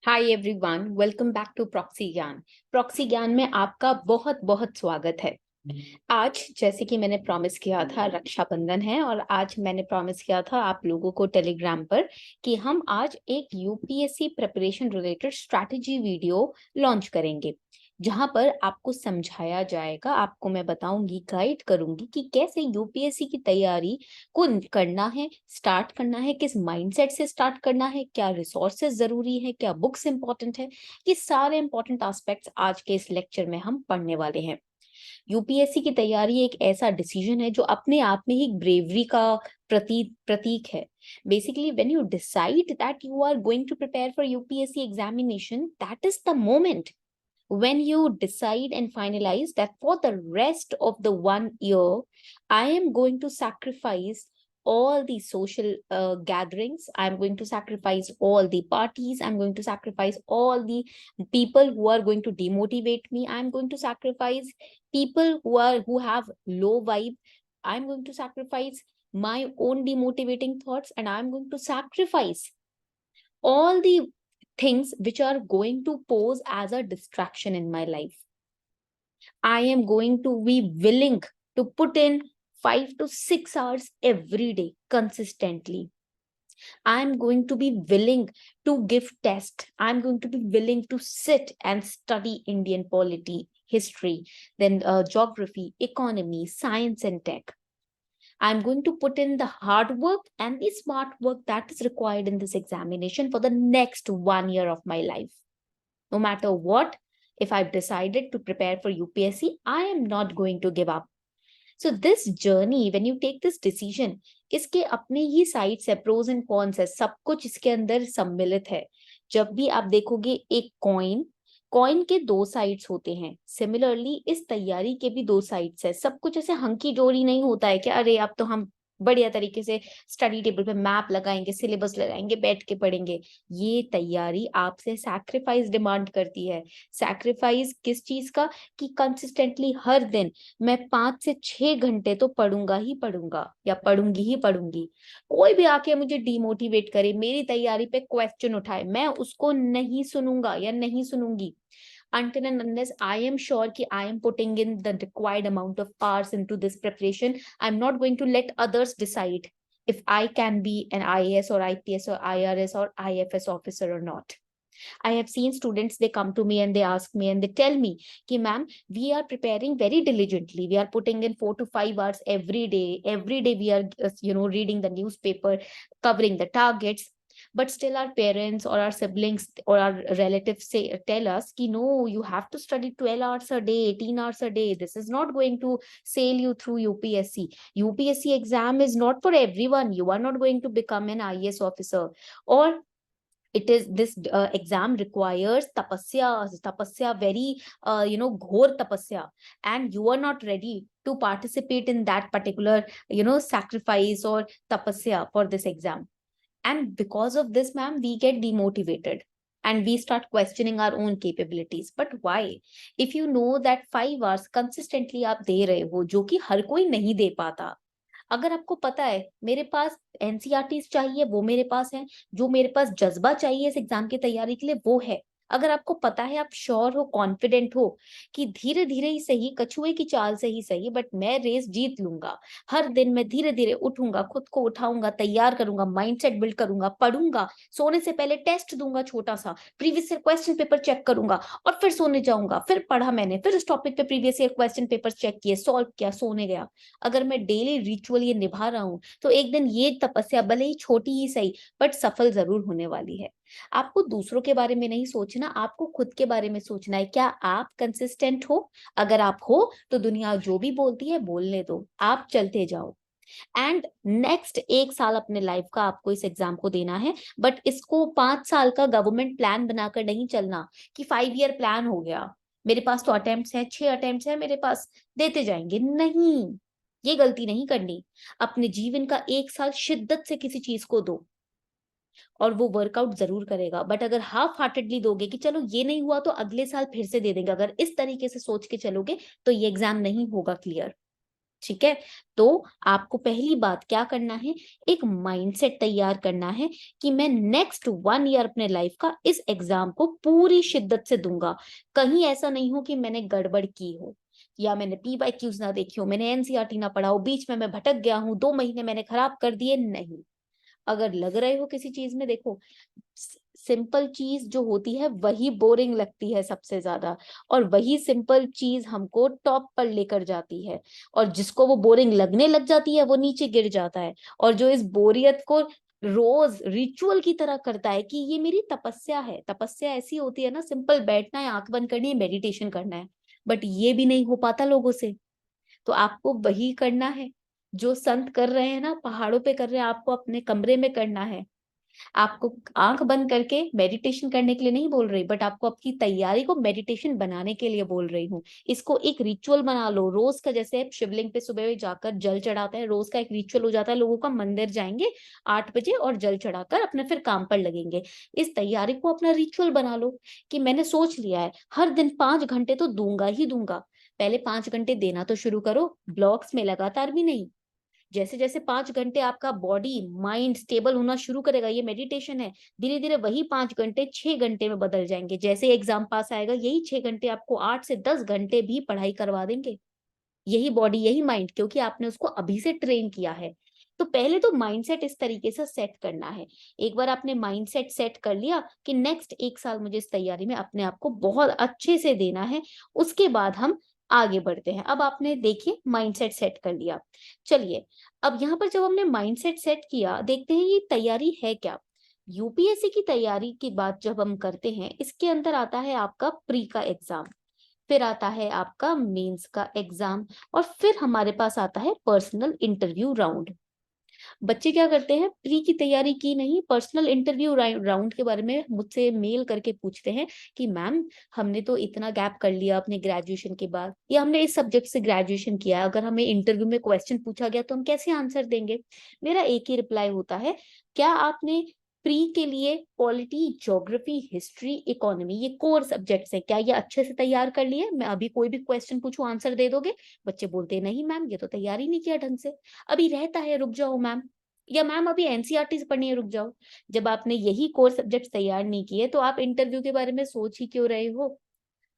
Hi everyone, welcome back to Proxy Gyan. Proxy Gyan में आपका बहुत बहुत स्वागत है। आज जैसे कि मैंने प्रॉमिस किया था, रक्षाबंधन है और आज मैंने प्रॉमिस किया था आप लोगों को टेलीग्राम पर कि हम आज एक UPSC preparation related strategy video launch करेंगे, जहां पर आपको समझाया जाएगा, आपको मैं बताऊंगी, गाइड करूंगी कि कैसे यूपीएससी की तैयारी को करना है, स्टार्ट करना है, किस माइंडसेट से स्टार्ट करना है, क्या रिसोर्सेज जरूरी है, क्या बुक्स इंपॉर्टेंट है। ये सारे इंपॉर्टेंट एस्पेक्ट्स आज के इस लेक्चर में हम पढ़ने वाले हैं। यूपीएससी की तैयारी एक ऐसा डिसीजन है जो अपने आप में ही ब्रेवरी का प्रतीक है। Basically when you decide that you are going to prepare for UPSC examination, that is the moment when you decide and finalize that for the rest of the 1 year, I am going to sacrifice all the social gatherings. I'm going to sacrifice all the parties. I'm going to sacrifice all the people who are going to demotivate me. I'm going to sacrifice people who have low vibe. I'm going to sacrifice my own demotivating thoughts, and I'm going to sacrifice all the things which are going to pose as a distraction in my life. I am going to be willing to put in 5 to 6 hours every day consistently. I am going to be willing to give tests. I'm going to be willing to sit and study Indian polity, history, then geography, economy, science and tech. I'm going to put in the hard work and the smart work that is required in this examination for the next 1 year of my life. No matter what, if I've decided to prepare for UPSC, I am not going to give up. So this journey, when you take this decision, इसके अपने ही sides है, pros and cons है, सब कुछ इसके अंदर सम्मिलित है। जब भी आप देखोगे एक कॉइन के दो साइड्स होते हैं, सिमिलरली इस तैयारी के भी दो साइड्स है। सब कुछ ऐसे हंकी डोरी नहीं होता है कि अरे अब तो हम बढ़िया तरीके से स्टडी टेबल पे मैप लगाएंगे, सिलेबस लगाएंगे, बैठ के पढ़ेंगे। ये तैयारी आपसे सैक्रिफाइस डिमांड करती है। सैक्रिफाइस किस चीज का? कि कंसिस्टेंटली हर दिन मैं 5 से 6 घंटे तो पढ़ूंगा ही पढ़ूंगा या पढ़ूंगी ही पढ़ूंगी। कोई भी आके मुझे डिमोटिवेट करे, मेरी तैयारी पे क्वेश्चन उठाए, मैं उसको नहीं सुनूंगा या नहीं सुनूंगी until and unless I am sure कि I am putting in the required amount of hours into this preparation. I'm not going to let others decide if I can be an IAS or IPS or IRS or IFS officer or not. I have seen students, they come to me and they ask me and they tell me कि ma'am, we are preparing very diligently. We are putting in 4 to 5 hours every day. Every day we are, reading the newspaper, covering the targets. But still our parents or our siblings or our relatives tell us कि no, you have to study 12 hours a day, 18 hours a day. This is not going to sail you through UPSC. UPSC exam is not for everyone. You are not going to become an IAS officer. Or it is this exam requires tapasya, very ghor tapasya, and you are not ready to participate in that particular sacrifice or tapasya for this exam. And because of this, ma'am, we get demotivated and we start questioning our own capabilities. But why? If you know that 5 hours consistently आप दे रहे हो, जो कि हर कोई नहीं दे पाता, अगर आपको पता है मेरे पास एनसीईआरटी चाहिए, वो मेरे पास है, जो मेरे पास जज्बा चाहिए इस एग्जाम की तैयारी के लिए वो है, अगर आपको पता है, आप श्योर हो, कॉन्फिडेंट हो कि धीरे धीरे ही सही, कछुए की चाल से ही सही, बट मैं रेस जीत लूंगा, हर दिन मैं धीरे धीरे उठूंगा, खुद को उठाऊंगा, तैयार करूंगा, माइंडसेट बिल्ड करूंगा, पढ़ूंगा, सोने से पहले टेस्ट दूंगा छोटा सा, previous year question paper check करूंगा और फिर सोने जाऊंगा, फिर पढ़ा मैंने, फिर इस टॉपिक पे previous year question paper check किए, सॉल्व किया, सोने गया। अगर मैं डेली रिचुअल ये निभा रहा हूं तो एक दिन ये तपस्या भले ही छोटी ही सही बट सफल जरूर होने वाली है। आपको दूसरों के बारे में नहीं सोचना, आपको खुद के बारे में सोचना है। क्या आप कंसिस्टेंट हो? अगर आप हो तो दुनिया जो भी बोलती है बोलने दो, आप चलते जाओ। एंड नेक्स्ट 1 साल अपने लाइफ का आपको इस एग्जाम को देना है, बट इसको 5 साल का गवर्नमेंट प्लान बनाकर नहीं चलना कि 5 ईयर प्लान हो गया, मेरे पास तो अटेम्प्ट्स हैं, 6 अटेम्प्ट्स हैं मेरे पास, देते जाएंगे। नहीं, ये गलती नहीं करनी। अपने जीवन का 1 साल शिद्दत से किसी चीज को दो और वो वर्कआउट जरूर करेगा। बट अगर हाफ हार्टेडली दोगे कि चलो ये नहीं हुआ तो अगले साल फिर से दे देंगे, अगर इस तरीके से सोच के चलोगे तो ये एग्जाम नहीं होगा क्लियर। ठीक है। तो आपको पहली बात क्या करना है, एक माइंडसेट तैयार करना है कि मैं नेक्स्ट 1 ईयर अपने लाइफ का इस एग्जाम को पूरी शिद्दत से दूंगा। कहीं ऐसा नहीं हो कि मैंने गड़बड़ की हो, या मैंने PYQs ना देखी हो, मैंने NCERT ना पढ़ा हो, बीच में मैं भटक गया हूं, 2 महीने मैंने खराब कर दिए, नहीं। अगर लग रहे हो किसी चीज में, देखो, सिंपल चीज जो होती है वही बोरिंग लगती है सबसे ज्यादा, और वही सिंपल चीज हमको टॉप पर लेकर जाती है, और जिसको वो बोरिंग लगने लग जाती है वो नीचे गिर जाता है। और जो इस बोरियत को रोज रिचुअल की तरह करता है कि ये मेरी तपस्या है, तपस्या ऐसी होती है ना, सिंपल बैठना है, आंख बंद करनी है, मेडिटेशन करना है, बट ये भी नहीं हो पाता लोगों से। तो आपको वही करना है जो संत कर रहे हैं ना, पहाड़ों पे कर रहे हैं, आपको अपने कमरे में करना है। आपको आंख बंद करके मेडिटेशन करने के लिए नहीं बोल रही, बट आपको आपकी तैयारी को मेडिटेशन बनाने के लिए बोल रही हूँ। इसको एक रिचुअल बना लो रोज का, जैसे आप शिवलिंग पे सुबह जाकर जल चढ़ाते हैं, रोज का एक रिचुअल हो जाता है लोगों का, मंदिर जाएंगे 8 बजे और जल चढ़ाकर अपने फिर काम पर लगेंगे। इस तैयारी को अपना रिचुअल बना लो कि मैंने सोच लिया है हर दिन 5 घंटे तो दूंगा ही दूंगा। पहले 5 घंटे देना तो शुरू करो, ब्लॉक्स में, लगातार भी नहीं। जैसे जैसे 5 घंटे आपका बॉडी माइंड स्टेबल होना शुरू करेगा, ये मेडिटेशन है, धीरे धीरे वही 5 घंटे 6 घंटे में बदल जाएंगे। जैसे एग्जाम पास आएगा, यही 6 घंटे आपको 8 से 10 घंटे भी पढ़ाई करवा देंगे, यही बॉडी यही माइंड, क्योंकि आपने उसको अभी से ट्रेन किया है। तो पहले तो माइंडसेट इस तरीके से सेट करना है। एक बार आपने माइंडसेट सेट कर लिया कि नेक्स्ट 1 साल मुझे इस तैयारी में अपने आप को बहुत अच्छे से देना है, उसके बाद हम आगे बढ़ते हैं। अब आपने देखिए माइंडसेट सेट कर लिया। चलिए, अब यहाँ पर जब हमने माइंडसेट सेट किया, देखते हैं ये तैयारी है क्या। यूपीएससी की तैयारी की बात जब हम करते हैं, इसके अंदर आता है आपका प्री का एग्जाम, फिर आता है आपका मेंस का एग्जाम, और फिर हमारे पास आता है पर्सनल इंटरव्यू राउंड। बच्चे क्या करते हैं, प्री की तैयारी की नहीं, पर्सनल इंटरव्यू राउंड के बारे में मुझसे मेल करके पूछते हैं कि मैम हमने तो इतना गैप कर लिया अपने ग्रेजुएशन के बाद, या हमने इस सब्जेक्ट से ग्रेजुएशन किया, अगर हमें इंटरव्यू में क्वेश्चन पूछा गया तो हम कैसे आंसर देंगे। मेरा एक ही रिप्लाई होता है, क्या आपने प्री के लिए पॉलिटी, ज्योग्राफी, हिस्ट्री, इकोनॉमी, ये कोर सब्जेक्ट्स है, क्या ये अच्छे से तैयार कर लिए, मैं अभी कोई भी क्वेश्चन पूछूं आंसर दे दोगे। बच्चे बोलते नहीं मैम, ये तो तैयारी नहीं किया ढंग से, अभी रहता है, रुक जाओ मैम, या मैम अभी एनसीईआरटी से पढ़नी है, रुक जाओ। जब आपने यही कोर सब्जेक्ट तैयार नहीं किए तो आप इंटरव्यू के बारे में सोच ही क्यों रहे हो।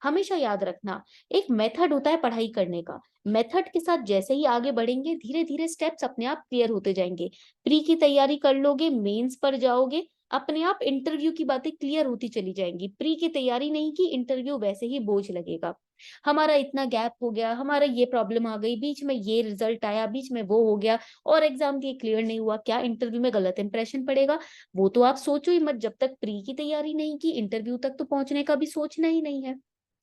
हमेशा याद रखना, एक मेथड होता है पढ़ाई करने का, मेथड के साथ जैसे ही आगे बढ़ेंगे धीरे धीरे स्टेप्स अपने आप क्लियर होते जाएंगे। प्री की तैयारी कर लोगे, मेंस पर जाओगे, अपने आप इंटरव्यू की बातें क्लियर होती चली जाएंगी। प्री की तैयारी नहीं की, इंटरव्यू वैसे ही बोझ लगेगा। हमारा इतना गैप हो गया, हमारा ये प्रॉब्लम आ गई, बीच में ये रिजल्ट आया, बीच में वो हो गया, और एग्जाम की क्लियर नहीं हुआ, क्या इंटरव्यू में गलत इंप्रेशन पड़ेगा। वो तो आप सोचो ही मत, जब तक प्री की तैयारी नहीं की, इंटरव्यू तक तो पहुंचने का भी सोचना ही नहीं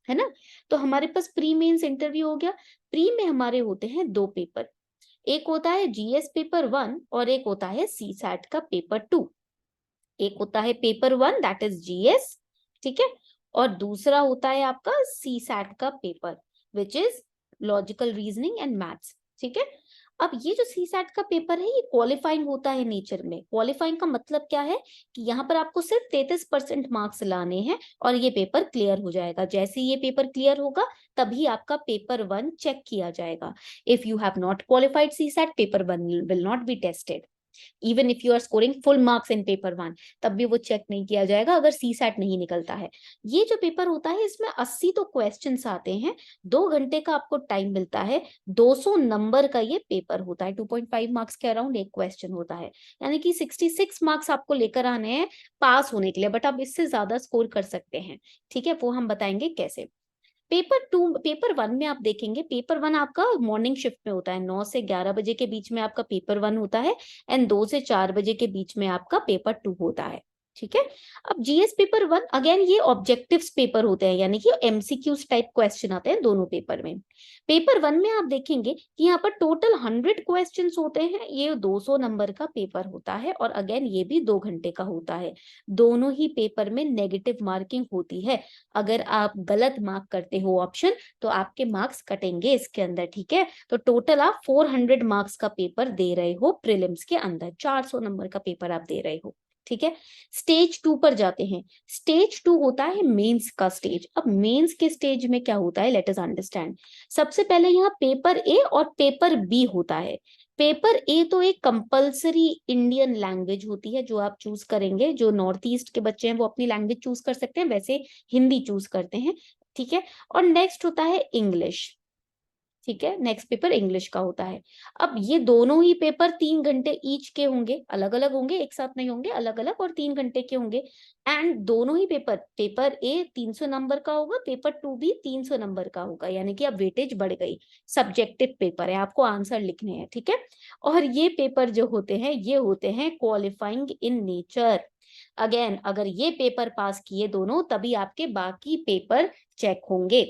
है ना। तो हमारे पास प्री मेंस इंटरव्यू हो गया। प्री में हमारे होते हैं 2 पेपर, एक होता है जीएस पेपर 1 और एक होता है सीसैट का पेपर 2। एक होता है पेपर 1 दैट इज जीएस, ठीक है, और दूसरा होता है आपका सीसैट का paper which is logical reasoning and maths, ठीक है। अब ये जो सीसैट का पेपर है ये क्वालिफाइंग होता है नेचर में। क्वालिफाइंग का मतलब क्या है कि यहाँ पर आपको सिर्फ 33% मार्क्स लाने हैं और ये पेपर क्लियर हो जाएगा। जैसे ये पेपर क्लियर होगा तभी आपका पेपर 1 चेक किया जाएगा। If you have not qualified CSAT, paper 1 will not be tested. Even if you are scoring full marks in paper 1, तब भी वो चेक नहीं किया जाएगा अगर सीसैट नहीं निकलता है। ये जो पेपर होता है इसमें 80 तो क्वेश्चंस आते हैं, 2 घंटे का आपको टाइम मिलता है, 200 नंबर का ये पेपर होता है, 2.5 मार्क्स के अराउंड एक क्वेश्चन होता है, यानी कि 66 मार्क्स आपको लेकर आने हैं पास होने के लिए, बट आप इससे ज्यादा स्कोर कर सकते हैं, ठीक है, वो हम बताएंगे कैसे। पेपर 1 में आप देखेंगे, पेपर 1 आपका मॉर्निंग शिफ्ट में होता है, 9 से 11 बजे के बीच में आपका पेपर 1 होता है, एंड 2 से 4 बजे के बीच में आपका पेपर 2 होता है, ठीक है। अब जीएस पेपर 1 अगेन ये ऑब्जेक्टिव्स पेपर होते हैं, यानी कि एमसीक्यूज टाइप क्वेश्चन आते हैं दोनों पेपर में। पेपर 1 में आप देखेंगे कि यहाँ पर टोटल 100 क्वेश्चंस होते हैं, ये 200 नंबर का पेपर होता है, और अगेन ये भी 2 घंटे का होता है। दोनों ही पेपर में नेगेटिव मार्किंग होती है, अगर आप गलत मार्क करते हो ऑप्शन तो आपके मार्क्स कटेंगे इसके अंदर, ठीक है। तो टोटल आप 400 मार्क्स का पेपर दे रहे हो, प्रीलिम्स के अंदर 400 नंबर का पेपर आप दे रहे हो, ठीक है। स्टेज 2 पर जाते हैं। स्टेज 2 होता है मेंस का स्टेज। अब मेंस के स्टेज में क्या होता है, लेट अस अंडरस्टैंड। सबसे पहले यहाँ पेपर ए और पेपर बी होता है। पेपर ए तो एक कंपल्सरी इंडियन लैंग्वेज होती है जो आप चूज करेंगे। जो नॉर्थ ईस्ट के बच्चे हैं वो अपनी लैंग्वेज चूज कर सकते हैं, वैसे हिंदी चूज करते हैं, ठीक है। और नेक्स्ट होता है इंग्लिश, ठीक है। नेक्स्ट पेपर इंग्लिश का होता है। अब ये दोनों ही पेपर 3 घंटे ईच के होंगे, अलग अलग होंगे, एक साथ नहीं होंगे, अलग अलग, और 3 घंटे के होंगे। एंड दोनों ही पेपर, पेपर ए 300 नंबर का होगा, पेपर 2 भी 300 नंबर का होगा, यानी कि अब वेटेज बढ़ गई। सब्जेक्टिव पेपर है, आपको आंसर लिखने हैं, ठीक है। और ये पेपर जो होते हैं ये होते हैं क्वालिफाइंग इन नेचर। अगेन, अगर ये पेपर पास किए दोनों, तभी आपके बाकी पेपर चेक होंगे।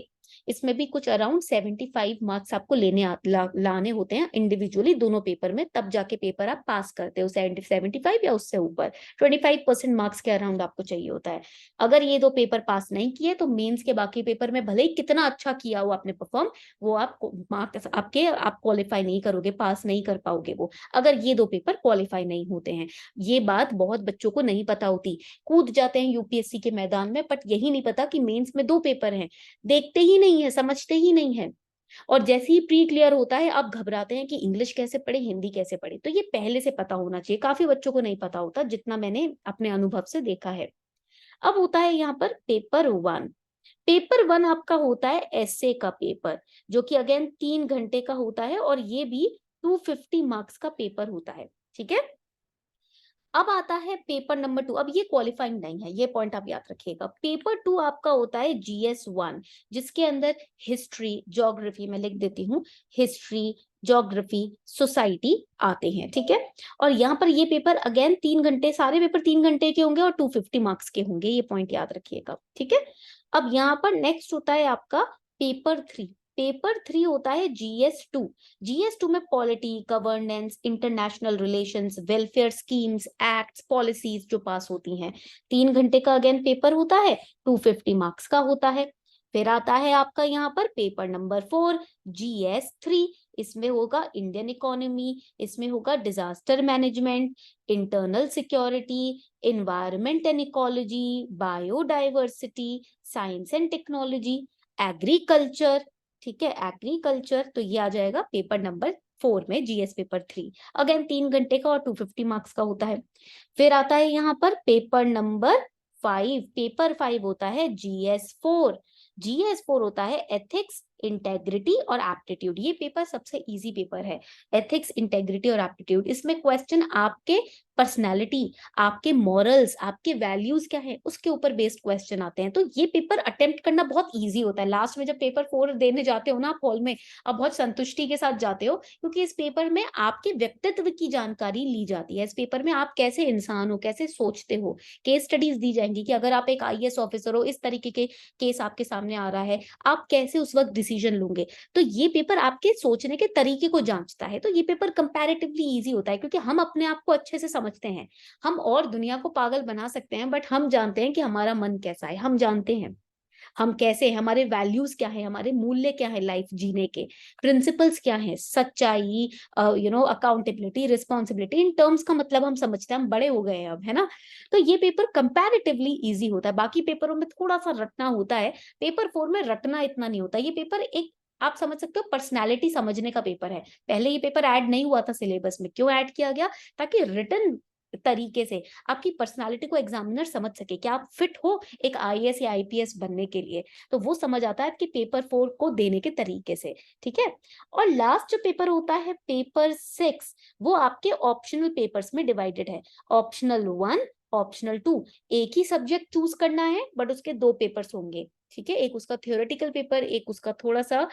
इसमें भी कुछ अराउंड 75 मार्क्स आपको लाने होते हैं इंडिविजुअली दोनों पेपर में, तब जाके पेपर आप पास करते हो। 75 या उससे ऊपर 25% मार्क्स के अराउंड आपको चाहिए होता है। अगर ये दो पेपर पास नहीं किए तो मेंस के बाकी पेपर में भले ही कितना अच्छा किया हो आपने परफॉर्म, वो आप मार्क्स आप क्वालिफाई नहीं करोगे, पास नहीं कर पाओगे वो, अगर ये दो पेपर क्वालिफाई नहीं होते हैं। ये बात बहुत बच्चों को नहीं पता होती, कूद जाते हैं यूपीएससी के मैदान में, बट यही नहीं पता कि मेंस में 2 पेपर हैं, देखते ही नहीं है, समझते ही नहीं है। और जैसे ही प्री क्लियर होता है आप घबराते हैं कि इंग्लिश कैसे पढ़े, हिंदी कैसे पढ़े। तो ये पहले से पता होना चाहिए, काफी बच्चों को नहीं पता होता, जितना मैंने अपने अनुभव से देखा है। अब होता है यहाँ पर पेपर 1। पेपर 1 आपका होता है एसे का पेपर, जो कि अगेन 3 घंटे का होता है, और ये भी 250 मार्क्स का पेपर होता है, ठीक है। अब आता है पेपर नंबर 2। अब ये क्वालिफाइंग नहीं है, ये पॉइंट आप याद रखिएगा। पेपर 2 आपका होता है GS1, जिसके अंदर हिस्ट्री, ज्योग्राफी, मैं लिख देती हूँ, हिस्ट्री, ज्योग्राफी, सोसाइटी आते हैं, ठीक है। और यहाँ पर ये पेपर अगेन 3 घंटे, सारे पेपर 3 घंटे के होंगे और 250 मार्क्स के होंगे, ये पॉइंट याद रखिएगा, ठीक है। अब यहाँ पर नेक्स्ट होता है आपका पेपर 3। पेपर 3 होता है GS2। GS2 में polity, governance, international relations, welfare schemes, acts, policies जो पास होती हैं। 3 घंटे का अगेन पेपर होता है, 250 मार्क्स का होता है। फिर आता है आपका यहाँ पर पेपर नंबर 4, GS3। इसमें होगा इंडियन इकोनॉमी, इसमें होगा disaster management, internal security, environment and ecology, biodiversity, science and technology, agriculture, ठीक है, एग्रीकल्चर। तो ये आ जाएगा पेपर नंबर 4 में, GS पेपर 3। अगेन 3 घंटे का और 250 मार्क्स का होता है। फिर आता है यहाँ पर पेपर नंबर 5। पेपर 5 होता है GS4। GS4 होता है एथिक्स, इंटेग्रिटी और एप्टीट्यूड। ये पेपर सबसे इजी पेपर है, एथिक्स, इंटेग्रिटी और एप्टीट्यूड। इसमें क्वेश्चन आपके पर्सनैलिटी, आपके मॉरल्स, आपके वैल्यूज क्या है, उसके ऊपर बेस्ड क्वेश्चन आते हैं। तो ये पेपर अटेम्प्ट करना बहुत इजी होता है। लास्ट में जब पेपर 4 देने जाते हो ना आप हॉल में, आप बहुत संतुष्टि के साथ जाते हो, क्योंकि इस पेपर में आपके व्यक्तित्व की जानकारी ली जाती है। इस पेपर में आप कैसे इंसान हो, कैसे सोचते हो, केस स्टडीज दी जाएंगी कि अगर आप एक IAS ऑफिसर हो, इस तरीके के केस आपके सामने आ रहा है, आप कैसे उस वक्त डिसीजन लोगे। तो ये पेपर आपके सोचने के तरीके को जांचता है। तो ये पेपर कंपैरेटिवली इजी होता है, क्योंकि हम अपने आप को अच्छे से समझते हैं। हम और दुनिया को पागल बना सकते हैं, बट हम जानते हैं कि हमारा मन कैसा है, हम जानते हैं हम कैसे हैं, हमारे वैल्यूज क्या है, हमारे मूल्य क्या है, लाइफ जीने के प्रिंसिपल्स क्या है, सच्चाई, अकाउंटेबिलिटी, रिस्पॉन्सिबिलिटी, इन टर्म्स का मतलब हम समझते हैं, हम बड़े हो गए हैं अब, है ना। तो ये पेपर कंपैरेटिवली इजी होता है। बाकी पेपरों में थोड़ा सा रटना होता है, पेपर 4 में रटना इतना नहीं होता। ये पेपर एक, आप समझ सकते हो, पर्सनालिटी समझने का पेपर है। पहले ये पेपर ऐड नहीं हुआ था सिलेबस में, क्यों ऐड किया गया, ताकि रिटन तरीके से आपकी पर्सनालिटी को एग्जामिनर समझ सके कि आप फिट हो एक IAS या IPS बनने के लिए। तो वो समझ आता है कि पेपर 4 को देने के तरीके से, ठीक है। और लास्ट जो पेपर होता है पेपर 6, वो आपके ऑप्शनल पेपर्स में डिवाइडेड है। ऑप्शनल 1, ऑप्शनल 2, एक ही सब्जेक्ट चूज करना है, बट उसके 2 पेपर्स होंगे, ठीक है। एक उसका थियोरेटिकल पेपर, एक उसका थोड़ा सा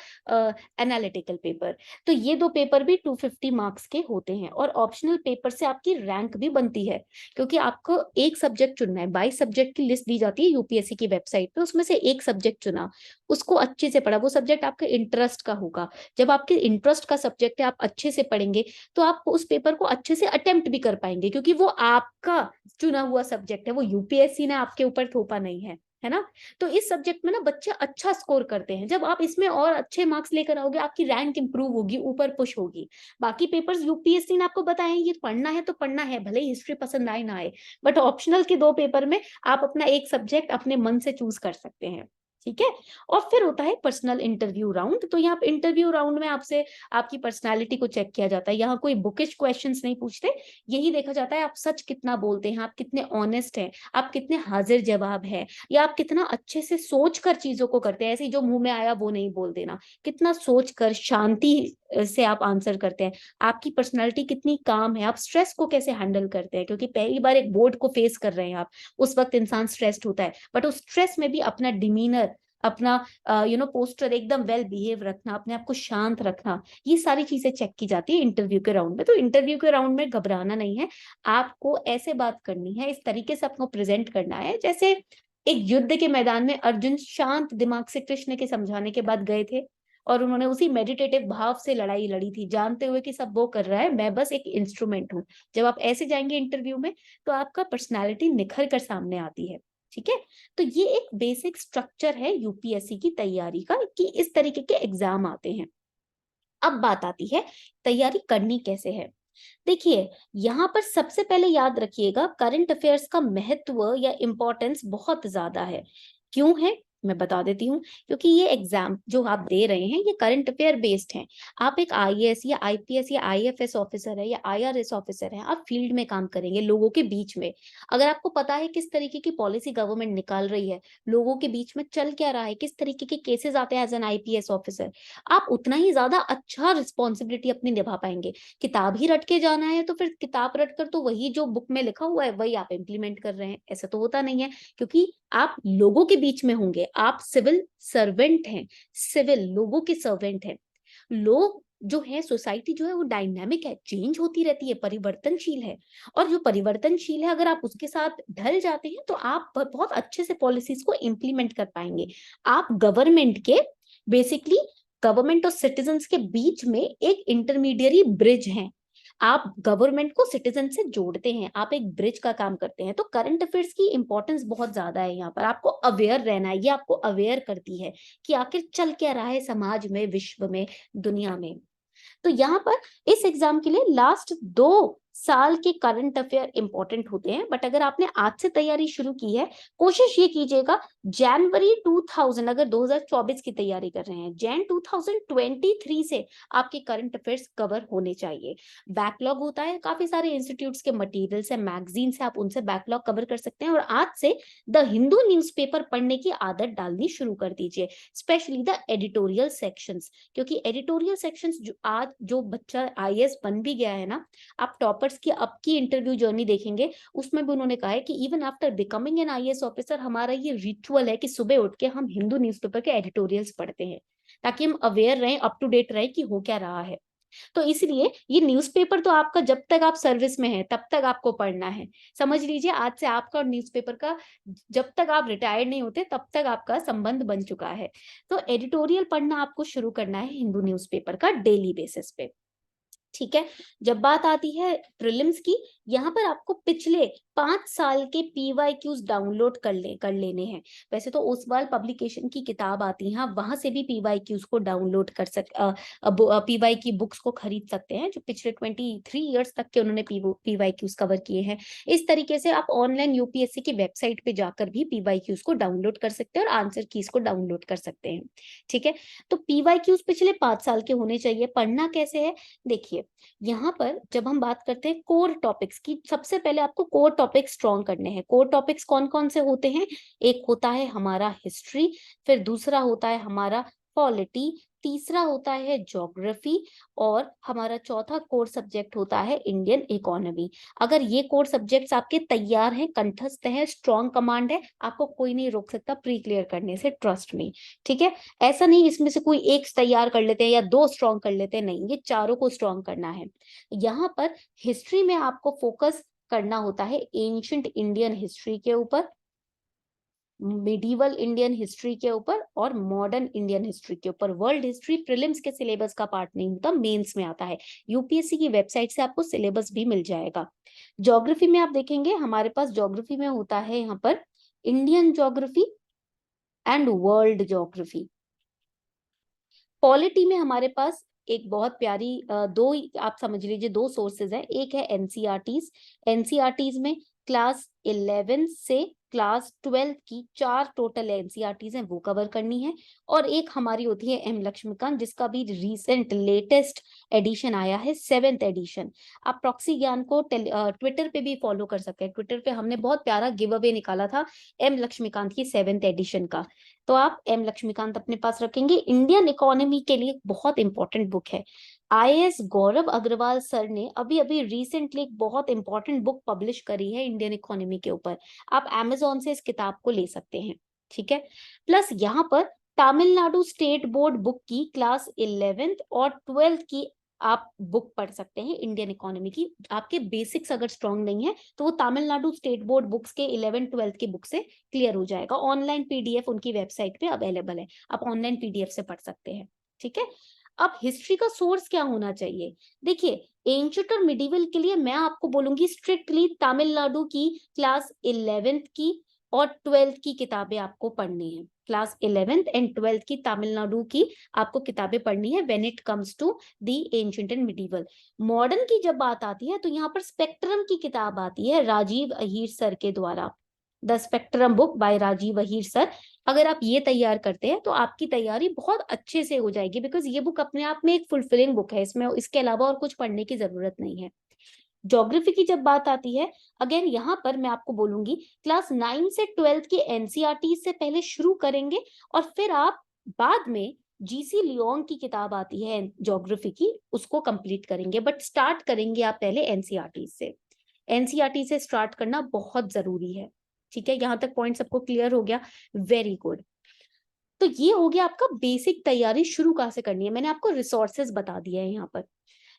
एनालिटिकल पेपर। तो ये 2 पेपर भी 250 मार्क्स के होते हैं। और ऑप्शनल पेपर से आपकी रैंक भी बनती है, क्योंकि आपको एक सब्जेक्ट चुनना है। 22 सब्जेक्ट की लिस्ट दी जाती है यूपीएससी की वेबसाइट पे, उसमें से एक सब्जेक्ट चुना, उसको अच्छे से पढ़ा, वो सब्जेक्ट आपके इंटरेस्ट का होगा। जब आपके इंटरेस्ट का सब्जेक्ट है, आप अच्छे से पढ़ेंगे, तो आप उस पेपर को अच्छे से अटेम्प्ट भी कर पाएंगे, क्योंकि वो आपका चुना हुआ सब्जेक्ट है, वो यूपीएससी ने आपके ऊपर थोपा नहीं है, है ना। तो इस सब्जेक्ट में ना बच्चे अच्छा स्कोर करते हैं। जब आप इसमें और अच्छे मार्क्स लेकर आओगे, आपकी रैंक इंप्रूव होगी, ऊपर पुश होगी। बाकी पेपर्स यूपीएससी ने आपको बताए ये पढ़ना है तो पढ़ना है, भले ही हिस्ट्री पसंद आए ना आए, बट ऑप्शनल के 2 पेपर में आप अपना एक सब्जेक्ट अपने मन से चूज कर सकते हैं। ठीक है। और फिर होता है पर्सनल इंटरव्यू राउंड। तो यहाँ इंटरव्यू राउंड में आपसे आपकी पर्सनालिटी को चेक किया जाता है। यहाँ कोई बुकिश क्वेश्चंस नहीं पूछते, यही देखा जाता है आप सच कितना बोलते हैं, आप कितने ऑनेस्ट हैं, आप कितने हाजिर जवाब है, या आप कितना अच्छे से सोच कर चीजों को करते हैं। ऐसे ही जो मुंह में आया वो नहीं बोल देना, कितना सोच कर शांति से आप आंसर करते हैं, आपकी पर्सनालिटी कितनी काम है, आप स्ट्रेस को कैसे हैंडल करते हैं। क्योंकि पहली बार एक बोर्ड को फेस कर रहे हैं आप, उस वक्त इंसान स्ट्रेस्ड होता है, बट उस स्ट्रेस में भी अपना डिमीनर, अपना पोस्टर एकदम वेल बिहेव रखना, अपने आप को शांत रखना, ये सारी चीजें चेक की जाती है इंटरव्यू के राउंड में। तो इंटरव्यू के राउंड में घबराना नहीं है, आपको ऐसे बात करनी है, इस तरीके से आपको प्रेजेंट करना है जैसे एक युद्ध के मैदान में अर्जुन शांत दिमाग से कृष्ण के समझाने के बाद गए थे, और उन्होंने उसी मेडिटेटिव भाव से लड़ाई लड़ी थी, जानते हुए कि सब वो कर रहा है, मैं बस एक इंस्ट्रूमेंट हूँ। जब आप ऐसे जाएंगे इंटरव्यू में, तो आपका पर्सनैलिटी निखर कर सामने आती है। ठीक है। तो ये एक बेसिक स्ट्रक्चर है यूपीएससी की तैयारी का, कि इस तरीके के एग्जाम आते हैं। अब बात आती है तैयारी करनी कैसे है। देखिए, यहाँ पर सबसे पहले याद रखिएगा, करंट अफेयर्स का महत्व या इंपॉर्टेंस बहुत ज्यादा है। क्यों है मैं बता देती हूँ। क्योंकि ये एग्जाम जो आप दे रहे हैं ये करंट अफेयर बेस्ड है। आप एक आईएएस या आईपीएस या आईएफएस ऑफिसर है या आईआरएस ऑफिसर है, आप फील्ड में काम करेंगे लोगों के बीच में। अगर आपको पता है किस तरीके की पॉलिसी गवर्नमेंट निकाल रही है, लोगों के बीच में चल क्या रहा है, किस तरीके के केसेस आते हैं एज एन आईपीएस ऑफिसर, आप उतना ही ज्यादा अच्छा रिस्पॉन्सिबिलिटी अपनी निभा पाएंगे। किताब ही रट के जाना है तो फिर किताब रट कर तो वही जो बुक में लिखा हुआ है वही आप इम्प्लीमेंट कर रहे हैं, ऐसा तो होता नहीं है। क्योंकि आप लोगों के बीच में होंगे, आप सिविल सर्वेंट हैं, सिविल लोगों के सर्वेंट हैं। लोग जो है, सोसाइटी जो है वो डायनामिक है, चेंज होती रहती है, परिवर्तनशील है। और जो परिवर्तनशील है, अगर आप उसके साथ ढल जाते हैं तो आप बहुत अच्छे से पॉलिसीज को इम्प्लीमेंट कर पाएंगे। आप गवर्नमेंट के बेसिकली गवर्नमेंट और सिटीजन्स के बीच में एक इंटरमीडियरी ब्रिज हैं। आप गवर्नमेंट को सिटीजन से जोड़ते हैं, आप एक ब्रिज का काम करते हैं। तो करंट अफेयर्स की इंपॉर्टेंस बहुत ज्यादा है। यहाँ पर आपको अवेयर रहना है, ये आपको अवेयर करती है कि आखिर चल क्या रहा है समाज में, विश्व में, दुनिया में। तो यहाँ पर इस एग्जाम के लिए लास्ट 2 साल के करंट अफेयर इंपॉर्टेंट होते हैं। बट अगर आपने आज से तैयारी शुरू की है, कोशिश ये कीजिएगा जनवरी 2000, अगर 2024 की तैयारी कर रहे हैं, जैन 2023 से आपके करंट अफेयर्स कवर होने चाहिए। बैकलॉग होता है, काफी सारे इंस्टीट्यूट्स के मटेरियल्स है, मैगजीन से आप उनसे बैकलॉग कवर कर सकते हैं। और आज से द हिंदू न्यूज़पेपर पढ़ने की आदत डालनी शुरू कर दीजिए, स्पेशली द एडिटोरियल सेक्शंस। क्योंकि एडिटोरियल सेक्शंस आज जो बच्चा आईएएस बन भी गया है ना, आप टॉपर्स की अब की इंटरव्यू जर्नी देखेंगे, उसमें भी उन्होंने कहा है कि even after becoming an IAS officer हमारा ये रिचुअल है कि सुबह उठ के हम हिंदू न्यूज़पेपर के एडिटोरियल्स पढ़ते हैं, ताकि हम अवेयर रहें, अप टू डेट रहें कि हो क्या रहा है। तो इसलिए ये न्यूज़पेपर तो आपका जब तक आप सर्विस में हैं तब तक आपको पढ़ना है। समझ लीजिए आज से आपका और न्यूज़पेपर का, जब तक आप रिटायर्ड नहीं होते तब तक आपका संबंध बन चुका है। तो एडिटोरियल पढ़ना आपको शुरू करना है हिंदू न्यूज़पेपर का डेली बेसिस पे। ठीक है। जब बात आती है प्रीलिम्स की, यहाँ पर आपको पिछले 5 साल के पीवाईक्यूज डाउनलोड कर लेने हैं। वैसे तो ओसवाल पब्लिकेशन की किताब आती है, वहां से भी पीवाईक्यूज को डाउनलोड कर पीवाई की बुक्स को खरीद सकते हैं, जो पिछले 23 ईयर्स तक के उन्होंने पीवाईक्यूज कवर किए हैं। इस तरीके से आप ऑनलाइन यूपीएससी की वेबसाइट पे जाकर भी पीवाईक्यूज को डाउनलोड कर सकते हैं और आंसर कीज को डाउनलोड कर सकते हैं। ठीक है। तो पीवाईक्यूज पिछले 5 साल के होने चाहिए। पढ़ना कैसे है, देखिए यहाँ पर जब हम बात करते हैं कोर टॉपिक्स की, सबसे पहले आपको कोर टॉपिक्स स्ट्रॉन्ग करने हैं। कोर टॉपिक्स कौन कौन से होते हैं, एक होता है हमारा हिस्ट्री, फिर दूसरा होता है हमारा पॉलिटी, तीसरा होता है ज्योग्राफी, और हमारा चौथा कोर सब्जेक्ट होता है इंडियन इकोनॉमी। अगर ये कोर सब्जेक्ट्स आपके तैयार हैं, कंठस्थ हैं, स्ट्रॉन्ग कमांड है, आपको कोई नहीं रोक सकता प्री क्लियर करने से, ट्रस्ट मी। ठीक है। ऐसा नहीं इसमें से कोई एक तैयार कर लेते हैं या 2 स्ट्रॉन्ग कर लेते हैं, नहीं, ये चारों को स्ट्रॉन्ग करना है। यहाँ पर हिस्ट्री में आपको फोकस करना होता है एंशिएंट इंडियन हिस्ट्री के ऊपर, मिडीवल इंडियन हिस्ट्री के ऊपर, और मॉडर्न इंडियन हिस्ट्री के ऊपर। वर्ल्ड हिस्ट्री प्रीलिम्स के सिलेबस का पार्ट नहीं होता, मेंस में आता है। यूपीएससी की वेबसाइट से आपको सिलेबस भी मिल जाएगा। ज्योग्राफी में आप देखेंगे, हमारे पास ज्योग्राफी में होता है यहाँ पर Indian geography, and world geography. Polity में हमारे पास एक बहुत प्यारी दो, आप समझ लीजिए दो सोर्सेज है। एक है एनसीईआरटीज। एनसीईआरटीज में क्लास 11 से क्लास 12 की 4 टोटल एनसीईआरटीज हैं, वो कवर करनी है। और एक हमारी होती है एम लक्ष्मीकांत, जिसका भी रीसेंट लेटेस्ट एडिशन आया है, 7th एडिशन। आप प्रॉक्सी ज्ञान को ट्विटर पे भी फॉलो कर सकते हैं। ट्विटर पे हमने बहुत प्यारा गिव अवे निकाला था एम लक्ष्मीकांत की 7th एडिशन का, तो आप एम लक्ष्मीकांत अपने पास रखेंगे। इंडियन इकोनॉमी के लिए बहुत इंपॉर्टेंट बुक है। आईएएस गौरव अग्रवाल सर ने अभी अभी रिसेंटली एक बहुत इंपॉर्टेंट बुक पब्लिश करी है इंडियन इकोनॉमी के ऊपर। आप अमेजोन से इस किताब को ले सकते हैं, ठीक है। प्लस यहाँ पर तमिलनाडु स्टेट बोर्ड बुक की क्लास 11th और 12th की आप बुक पढ़ सकते हैं इंडियन इकोनॉमी की। आपके बेसिक्स अगर स्ट्रांग नहीं है तो वो तमिलनाडु स्टेट बोर्ड बुक्स के 11th 12th की बुक से क्लियर हो जाएगा। ऑनलाइन पीडीएफ उनकी वेबसाइट पे अवेलेबल है, आप ऑनलाइन पीडीएफ से पढ़ सकते हैं, ठीक है। अब हिस्ट्री का सोर्स क्या होना चाहिए? देखिए, एंशिएंट और मिडिवल के लिए मैं आपको बोलूंगी स्ट्रिक्टली तमिलनाडु की क्लास 11th की और 12th की किताबें आपको पढ़नी है। क्लास 11th एंड 12th की तमिलनाडु की आपको किताबें पढ़नी है when it comes to the ancient and medieval. Modern की जब बात आती है तो यहाँ पर स्पेक्ट्रम की किताब आती है राजीव अहीर सर के द्वारा, the Spectrum book by Rajiv Ahir sir. अगर आप ये तैयार करते हैं तो आपकी तैयारी बहुत अच्छे से हो जाएगी, बिकॉज ये बुक अपने आप में एक फुलफिलिंग बुक है, इसमें इसके अलावा और कुछ पढ़ने की जरूरत नहीं है। ज्योग्राफी की जब बात आती है, अगेन यहाँ पर मैं आपको बोलूंगी क्लास 9 से 12th के एनसीईआरटी से पहले शुरू करेंगे, और फिर आप बाद में जीसी लियोंग की किताब आती है ज्योग्राफी की, उसको कंप्लीट करेंगे। बट स्टार्ट करेंगे आप पहले एनसीईआरटी से। एनसीईआरटी से स्टार्ट करना बहुत जरूरी है, ठीक है। यहाँ तक पॉइंट सबको क्लियर हो गया? Very good. तो ये हो गया आपका बेसिक तैयारी शुरू कहाँ से करनी है। मैंने आपको रिसोर्सेज बता दिया है यहाँ पर।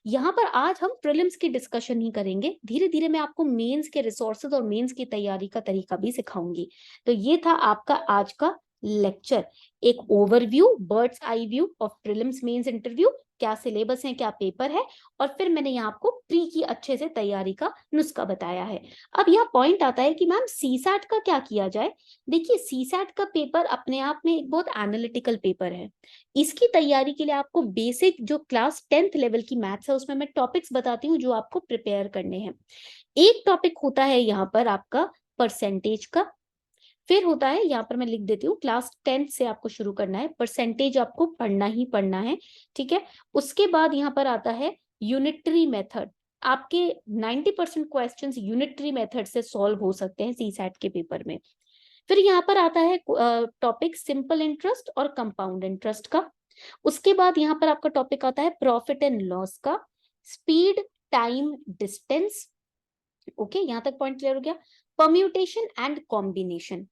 यहाँ पर आज हम प्रीलिम्स की डिस्कशन ही करेंगे, धीरे धीरे मैं आपको मेंस के रिसोर्सेज और मेंस की तैयारी का तरीका भी सिखाऊंगी। तो ये था आपका आज का लेक्चर, एक overview, bird's eye view of prelims mains interview, क्या सिलेबस है, क्या पेपर है, और फिर मैंने यहाँ आपको प्री की अच्छे से तैयारी का नुस्खा बताया है। अब यहाँ पॉइंट आता है कि मैम सीसैट का क्या किया जाए। देखिए, सीसैट का पेपर अपने आप में एक बहुत एनालिटिकल पेपर है। इसकी तैयारी के लिए आपको बेसिक जो क्लास 10th लेवल की मैथ्स है उसमें मैं टॉपिक्स बताती हूँ जो आपको प्रिपेयर करने हैं। एक टॉपिक होता है यहाँ पर आपका परसेंटेज का, फिर होता है यहाँ पर मैं लिख देती हूँ क्लास 10th से आपको शुरू करना है, परसेंटेज आपको पढ़ना ही पढ़ना है, ठीक है। उसके बाद यहाँ पर आता है यूनिटरी मेथड। आपके 90% क्वेश्चन यूनिटरी मेथड से सॉल्व हो सकते हैं सीसैट के पेपर में। फिर यहाँ पर आता है टॉपिक सिंपल इंटरेस्ट और कंपाउंड इंटरेस्ट का। उसके बाद यहाँ पर आपका टॉपिक आता है प्रॉफिट एंड लॉस का, स्पीड, टाइम, डिस्टेंस। ओके, यहाँ तक पॉइंट क्लियर हो गया। Permutation and combination.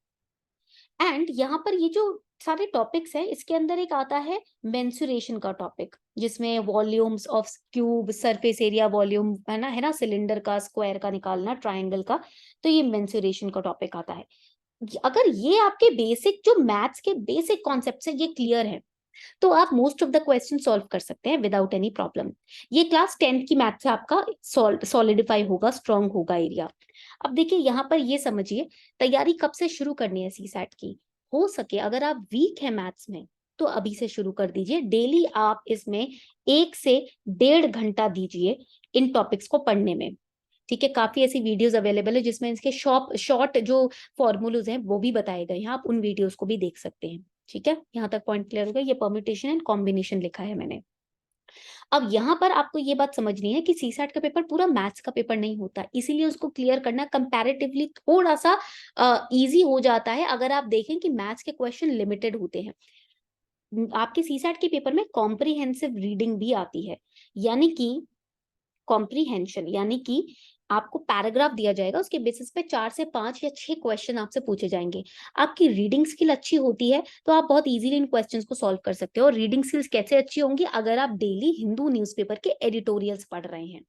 एंड यहाँ पर ये जो सारे टॉपिक्स हैं इसके अंदर एक आता है मेंसुरेशन का टॉपिक, जिसमें volumes of cube, surface area, volume है ना, सिलेंडर का, स्क्वायर का निकालना, ट्राइंगल का, तो ये मेंसुरेशन का टॉपिक आता है। अगर ये आपके बेसिक जो मैथ्स के बेसिक कॉन्सेप्ट्स हैं ये क्लियर है तो आप most of the question solve कर सकते हैं विदाउट एनी प्रॉब्लम। ये क्लास 10th की मैथ से आपका सॉलिडिफाई होगा, स्ट्रॉन्ग होगा एरिया। अब देखिए यहाँ पर ये समझिए तैयारी कब से शुरू करनी है सीसैट की। हो सके अगर आप वीक है मैथ्स में तो अभी से शुरू कर दीजिए। डेली आप इसमें 1 से 1.5 घंटा दीजिए इन टॉपिक्स को पढ़ने में, ठीक है। काफी ऐसी वीडियोस अवेलेबल है जिसमें इसके शॉर्ट जो फॉर्मूलाज हैं वो भी बताए गए हैं, आप उन वीडियोस को भी देख सकते हैं, ठीक है। यहाँ तक पॉइंट क्लियर हो गया। ये परम्यूटेशन एंड कॉम्बिनेशन लिखा है मैंने। अब यहाँ पर आपको ये बात समझनी है कि सीसैट का पेपर पूरा मैथ्स का पेपर नहीं होता, इसीलिए उसको क्लियर करना कंपैरेटिवली थोड़ा सा इजी हो जाता है अगर आप देखें कि मैथ्स के क्वेश्चन लिमिटेड होते हैं। आपके सीसैट के पेपर में कॉम्प्रिहेंसिव रीडिंग भी आती है, यानी कि कॉम्प्रीहेंशन, यानी कि आपको पैराग्राफ दिया जाएगा, उसके बेसिस पे 4 से 5 या 6 क्वेश्चन आपसे पूछे जाएंगे। आपकी रीडिंग स्किल अच्छी होती है तो आप बहुत इजीली इन क्वेश्चंस को सॉल्व कर सकते हो। और रीडिंग स्किल्स कैसे अच्छी होंगी? अगर आप डेली हिंदू न्यूज़पेपर के एडिटोरियल्स पढ़ रहे हैं,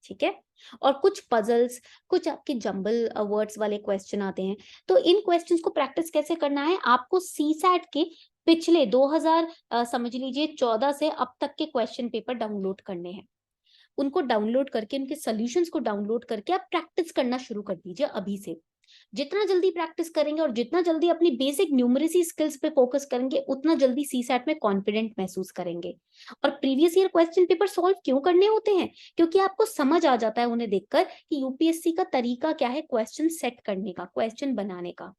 ठीक है। और कुछ पजल्स, कुछ आपके जंबल वर्ड्स वाले क्वेश्चन आते हैं, तो इन क्वेश्चंस को प्रैक्टिस कैसे करना है? आपको सीसैट के पिछले 2000 समझ लीजिए 14 से अब तक के क्वेश्चन पेपर डाउनलोड करने हैं। उनको डाउनलोड करके, उनके सॉल्यूशंस को डाउनलोड करके आप प्रैक्टिस करना शुरू कर दीजिए अभी से। जितना जल्दी प्रैक्टिस करेंगे और जितना जल्दी अपनी बेसिक न्यूमरेसी स्किल्स पे फोकस करेंगे, उतना जल्दी सीसैट में कॉन्फिडेंट महसूस करेंगे। और previous year question paper solve क्यों करने होते हैं? क्योंकि आपको समझ आ जाता है उन्हें देखकर कि यूपीएससी का तरीका क्या है क्वेश्चन सेट करने का, क्वेश्चन बनाने का।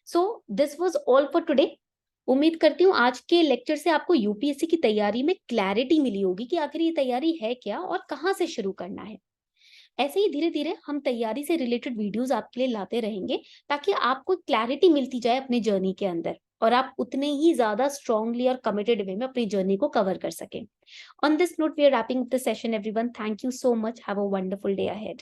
So this was all for today. उम्मीद करती हूँ आज के लेक्चर से आपको यूपीएससी की तैयारी में क्लैरिटी मिली होगी कि आखिर ये तैयारी है क्या और कहाँ से शुरू करना है। ऐसे ही धीरे धीरे हम तैयारी से रिलेटेड वीडियोस आपके लिए लाते रहेंगे, ताकि आपको क्लैरिटी मिलती जाए अपनी जर्नी के अंदर और आप उतने ही ज्यादा स्ट्रांगली और कमिटेड वे में अपनी जर्नी को कवर कर सकें। On this note we are wrapping up the session everyone. Thank you so much. Have a wonderful day ahead.